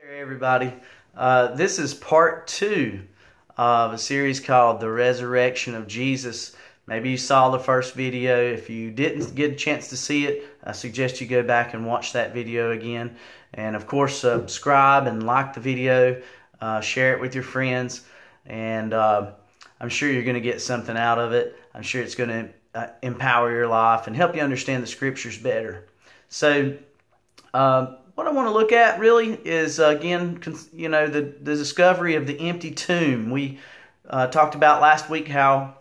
Hey everybody, this is part 2 of a series called The Resurrection of Jesus. Maybe you saw the first video. If you didn't get a chance to see it, I suggest you go back and watch that video again. And of course, subscribe and like the video, share it with your friends, and I'm sure you're going to get something out of it. I'm sure it's going to empower your life and help you understand the scriptures better. So, what I want to look at really is, again, the discovery of the empty tomb. We talked about last week how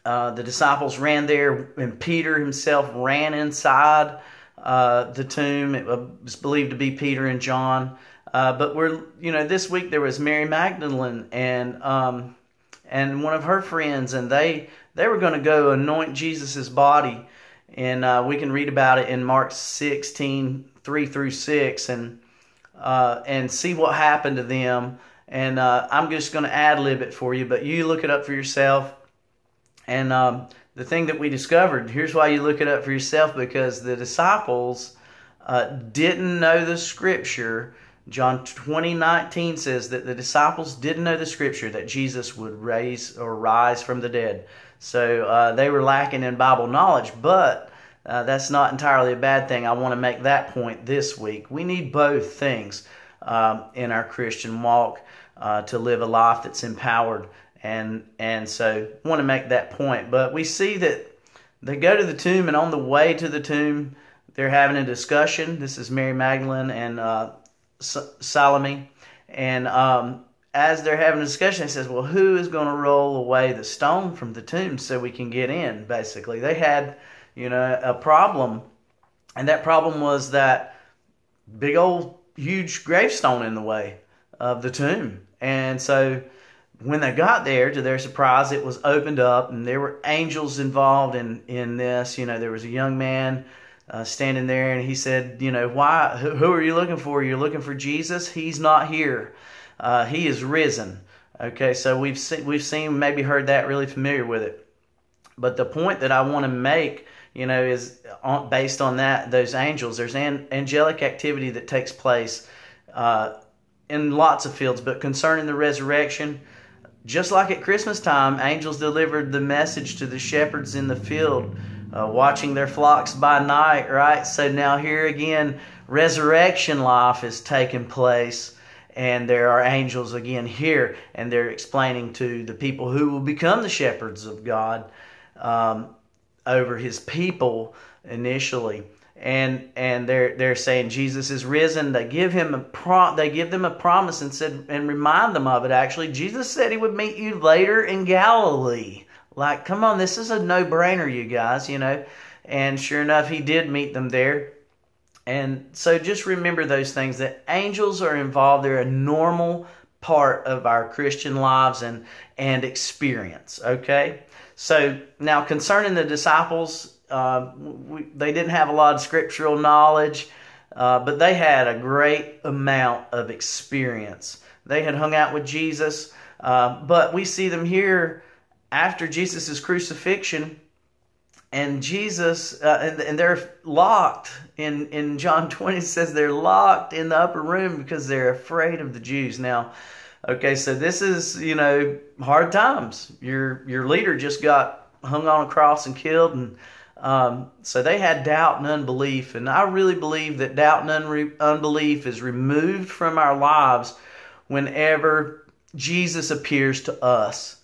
the disciples ran there and Peter himself ran inside the tomb. It was believed to be Peter and John. But this week there was Mary Magdalene and one of her friends, and they were going to go anoint Jesus's body. And we can read about it in Mark 16:3-6, and see what happened to them. And I'm just going to ad-lib it for you, but you look it up for yourself. And the thing that we discovered, here's why you look it up for yourself, because the disciples didn't know the scripture. John 20:19 says that the disciples didn't know the scripture that Jesus would rise from the dead. So they were lacking in Bible knowledge, but that's not entirely a bad thing. I want to make that point this week. We need both things in our Christian walk to live a life that's empowered, and so I want to make that point. But we see that they go to the tomb, and on the way to the tomb, they're having a discussion. This is Mary Magdalene and Salome, and as they're having a discussion, it says, well, who is going to roll away the stone from the tomb so we can get in? Basically, they had, a problem, and that problem was that big old huge gravestone in the way of the tomb. And so when they got there, to their surprise, it was opened up, and there were angels involved in this. There was a young man standing there, and he said, why? Who are you looking for? You're looking for Jesus? He's not here. He is risen. Okay, so we've seen, maybe heard that, really familiar with it. But the point that I want to make, is based on those angels. There's angelic activity that takes place in lots of fields, but concerning the resurrection, just like at Christmas time, angels delivered the message to the shepherds in the field, watching their flocks by night, right? So now here again, resurrection life is taking place. And there are angels again here, and they're explaining to the people who will become the shepherds of God over His people initially, and they're saying Jesus is risen. They give them a promise and remind them of it. Actually, Jesus said He would meet you later in Galilee. Like, come on, this is a no-brainer, you guys. And sure enough, He did meet them there. And so just remember those things, that angels are involved. They're a normal part of our Christian lives and experience, okay? So now concerning the disciples, they didn't have a lot of scriptural knowledge, but they had a great amount of experience. They had hung out with Jesus, but we see them here after Jesus' crucifixion. And Jesus, and they're locked. In John 20, it says they're locked in the upper room because they're afraid of the Jews. Now, okay, so this is, hard times. Your leader just got hung on a cross and killed. And so they had doubt and unbelief. And I really believe that doubt and unbelief is removed from our lives whenever Jesus appears to us.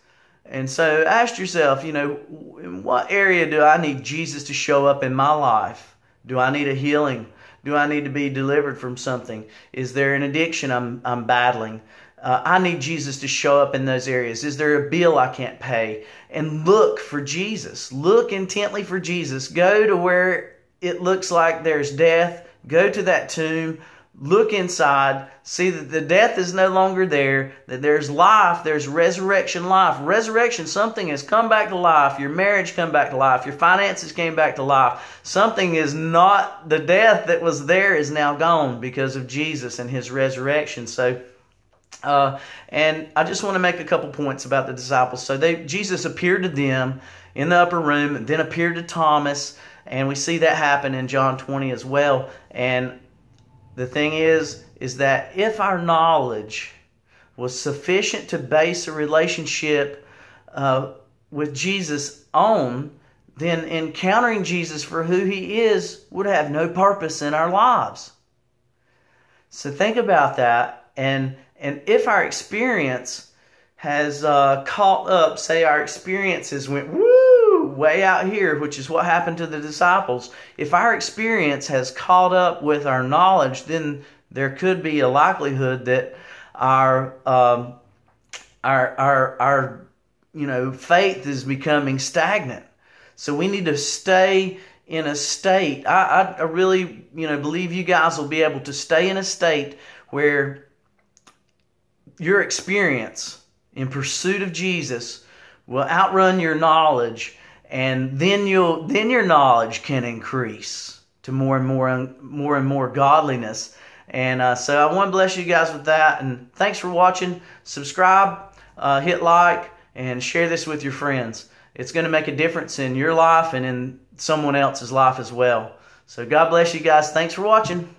And so ask yourself, in what area do I need Jesus to show up in my life? Do I need a healing? Do I need to be delivered from something? Is there an addiction I'm battling? I need Jesus to show up in those areas. Is there a bill I can't pay? And look for Jesus. Look intently for Jesus. Go to where it looks like there's death. Go to that tomb. Look inside, see that the death is no longer there, that there's life, there's resurrection life. Resurrection, something has come back to life. Your marriage come back to life. Your finances came back to life. Something is not, the death that was there is now gone because of Jesus and His resurrection. So, and I just want to make a couple points about the disciples. So Jesus appeared to them in the upper room, and then appeared to Thomas, and we see that happen in John 20 as well. And the thing is that if our knowledge was sufficient to base a relationship with Jesus on, then encountering Jesus for who He is would have no purpose in our lives. So think about that, and if our experience has caught up, say our experiences went way out here, which is what happened to the disciples. If our experience has caught up with our knowledge, then there could be a likelihood that our faith is becoming stagnant. So we need to stay in a state. I really believe you guys will be able to stay in a state where your experience in pursuit of Jesus will outrun your knowledge, and then your knowledge can increase to more and more godliness. And so I want to bless you guys with that. And thanks for watching. Subscribe, hit like, and share this with your friends. It's going to make a difference in your life and in someone else's life as well. So God bless you guys. Thanks for watching.